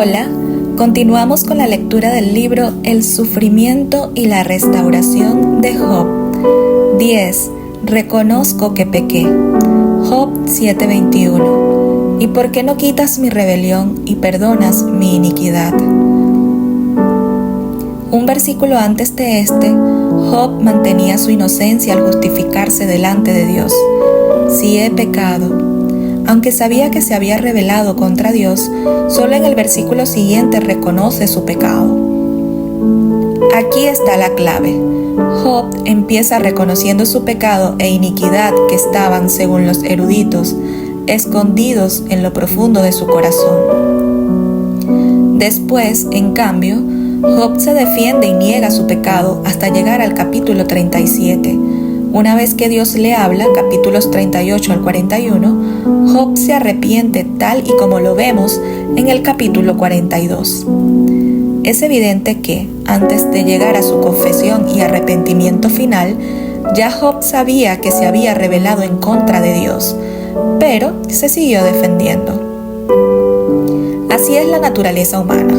Hola, continuamos con la lectura del libro El sufrimiento y la restauración de Job. 10. Reconozco que pequé. Job 7:21. ¿Y por qué no quitas mi rebelión y perdonas mi iniquidad? Un versículo antes de este, Job mantenía su inocencia al justificarse delante de Dios. Si he pecado. Aunque sabía que se había rebelado contra Dios, solo en el versículo siguiente reconoce su pecado. Aquí está la clave. Job empieza reconociendo su pecado e iniquidad que estaban, según los eruditos, escondidos en lo profundo de su corazón. Después, en cambio, Job se defiende y niega su pecado hasta llegar al capítulo 37. Una vez que Dios le habla, capítulos 38 al 41, Job se arrepiente tal y como lo vemos en el capítulo 42. Es evidente que, antes de llegar a su confesión y arrepentimiento final, ya Job sabía que se había rebelado en contra de Dios, pero se siguió defendiendo. Así es la naturaleza humana.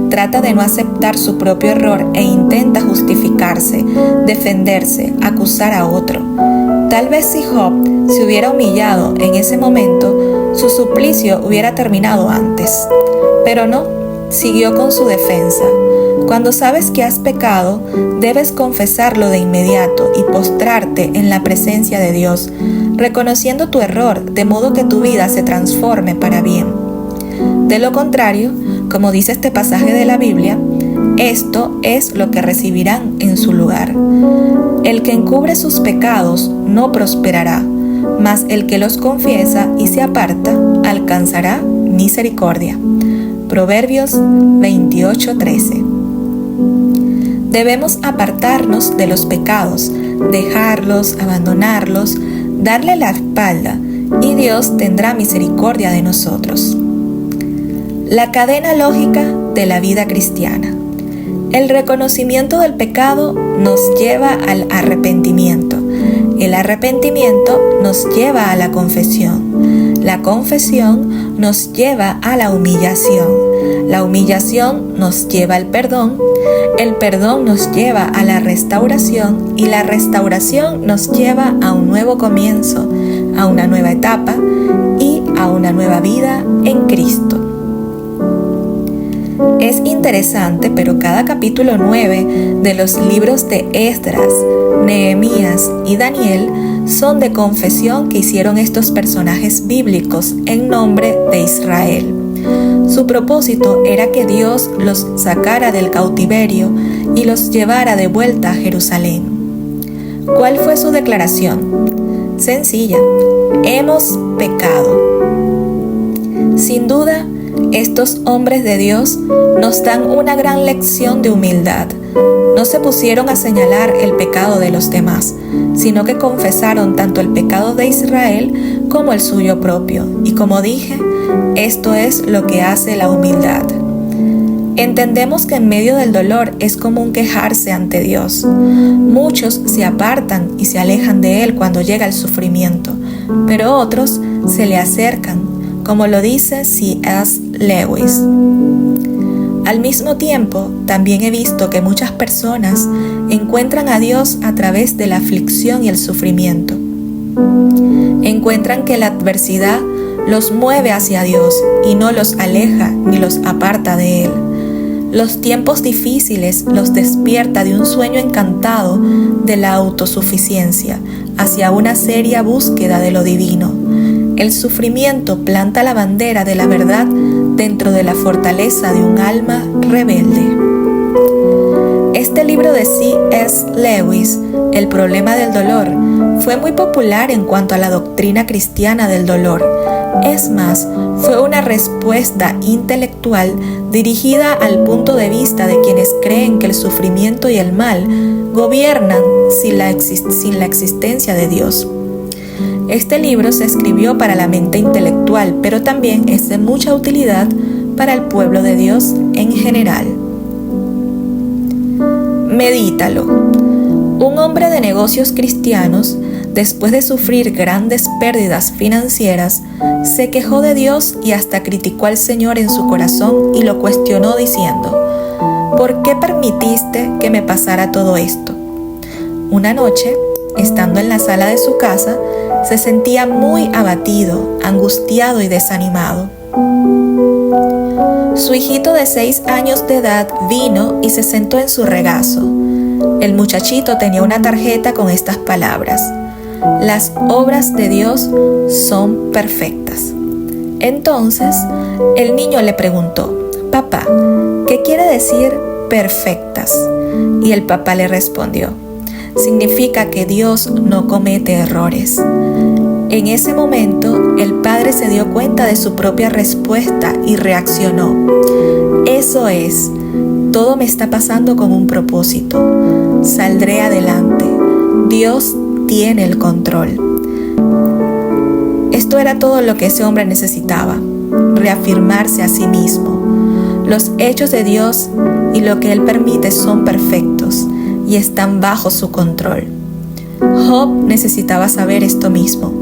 Trata de no aceptar su propio error e intenta justificarse, defenderse, acusar a otro. Tal vez si Job se hubiera humillado en ese momento, su suplicio hubiera terminado antes. Pero no, siguió con su defensa. Cuando sabes que has pecado, debes confesarlo de inmediato y postrarte en la presencia de Dios, reconociendo tu error de modo que tu vida se transforme para bien. De lo contrario, como dice este pasaje de la Biblia, esto es lo que recibirán en su lugar. El que encubre sus pecados no prosperará, mas el que los confiesa y se aparta alcanzará misericordia. Proverbios 28:13. Debemos apartarnos de los pecados, dejarlos, abandonarlos, darle la espalda, y Dios tendrá misericordia de nosotros. La cadena lógica de la vida cristiana. El reconocimiento del pecado nos lleva al arrepentimiento. El arrepentimiento nos lleva a la confesión. La confesión nos lleva a la humillación. La humillación nos lleva al perdón. El perdón nos lleva a la restauración y la restauración nos lleva a un nuevo comienzo, a una nueva etapa y a una nueva vida en Cristo. Es interesante, pero cada capítulo 9 de los libros de Esdras, Nehemías y Daniel son de confesión que hicieron estos personajes bíblicos en nombre de Israel. Su propósito era que Dios los sacara del cautiverio y los llevara de vuelta a Jerusalén. ¿Cuál fue su declaración? Sencilla: hemos pecado. Sin duda, estos hombres de Dios nos dan una gran lección de humildad. No se pusieron a señalar el pecado de los demás, sino que confesaron tanto el pecado de Israel como el suyo propio. Y como dije, esto es lo que hace la humildad. Entendemos que en medio del dolor es común quejarse ante Dios. Muchos se apartan y se alejan de Él cuando llega el sufrimiento, pero otros se le acercan, como lo dice C.S. Lewis. Al mismo tiempo, también he visto que muchas personas encuentran a Dios a través de la aflicción y el sufrimiento. Encuentran que la adversidad los mueve hacia Dios y no los aleja ni los aparta de Él. Los tiempos difíciles los despierta de un sueño encantado de la autosuficiencia hacia una seria búsqueda de lo divino. El sufrimiento planta la bandera de la verdad dentro de la fortaleza de un alma rebelde. Este libro de C.S. Lewis, El problema del dolor, fue muy popular en cuanto a la doctrina cristiana del dolor. Es más, fue una respuesta intelectual dirigida al punto de vista de quienes creen que el sufrimiento y el mal gobiernan sin la existencia de Dios. Este libro se escribió para la mente intelectual, pero también es de mucha utilidad para el pueblo de Dios en general. Medítalo. Un hombre de negocios cristianos Después de sufrir grandes pérdidas financieras, se quejó de Dios y hasta criticó al Señor en su corazón y lo cuestionó diciendo: ¿por qué permitiste que me pasara todo esto? Una noche, estando en la sala de su casa, se sentía muy abatido, angustiado y desanimado. Su hijito de 6 años de edad vino y se sentó en su regazo. El muchachito tenía una tarjeta con estas palabras: las obras de Dios son perfectas. Entonces, el niño le preguntó: papá, ¿qué quiere decir perfectas? Y el papá le respondió: significa que Dios no comete errores. En ese momento, el padre se dio cuenta de su propia respuesta y reaccionó: eso es, todo me está pasando con un propósito. Saldré adelante. Dios tiene el control. Esto era todo lo que ese hombre necesitaba: reafirmarse a sí mismo. Los hechos de Dios y lo que Él permite son perfectos y están bajo su control. Job necesitaba saber esto mismo: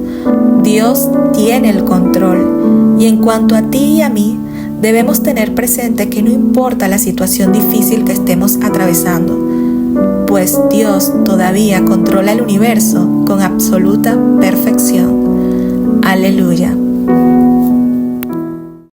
Dios tiene el control, y en cuanto a ti y a mí, debemos tener presente que no importa la situación difícil que estemos atravesando, pues Dios todavía controla el universo con absoluta perfección. Aleluya.